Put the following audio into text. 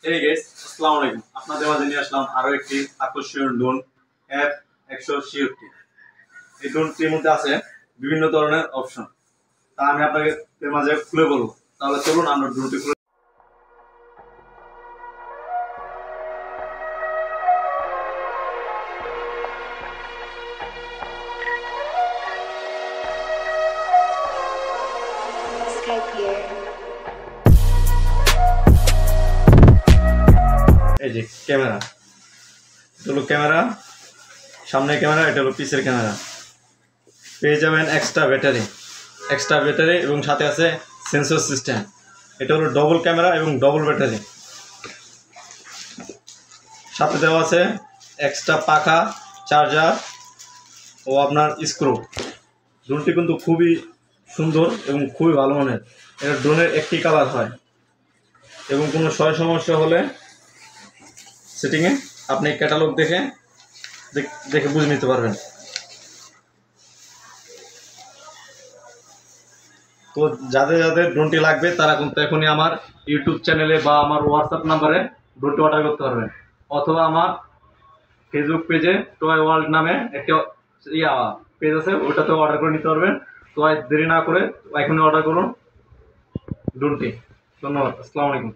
এই গাইস, আসসালামু আলাইকুম। আপনাদের মাঝে নিয়ে আসলাম আরো একটি আকর্ষণীয় ড্রোন F167। এই ড্রোনটির মধ্যে আছে বিভিন্ন ধরনের অপশন। তা আমি আপনাদের মাঝে খুলে বলবো। তাহলে চলুন আমরা ড্রোনটি খুলে। এই যে ক্যামেরা, এটা হলো ক্যামেরা, সামনের ক্যামেরা, এটা হলো পিছের ক্যামেরা। পেয়ে যাবেন এক্সট্রা ব্যাটারি এবং সাথে আছে সেন্সর সিস্টেম। এটা হলো ডবল ক্যামেরা এবং ডবল ব্যাটারি। সাথে দেওয়া আছে এক্সট্রা পাখা, চার্জার ও আপনার স্ক্রু। ড্রোনটি কিন্তু খুবই সুন্দর এবং খুবই ভালো মানের। এটা ড্রোনের একটি কালার হয় এবং কোনো সমস্যা হলে সেটিংয়ে আপনি ক্যাটালগ দেখে বুঝে নিতে পারবেন। তো যাদের ড্রোনটি লাগবে তারা কিন্তু এখনই আমার ইউটিউব চ্যানেলে বা আমার হোয়াটসঅ্যাপ নাম্বারে ড্রোনটি অর্ডার করতে পারবেন, অথবা আমার ফেসবুক পেজে টয় ওয়ার্ল্ড নামে একটা পেজ আছে, ওটাতেও অর্ডার করে নিতে পারবেন। তো দেরি না করে এখনই অর্ডার করুন ড্রোনটি। ধন্যবাদ। আসসালামু আলাইকুম।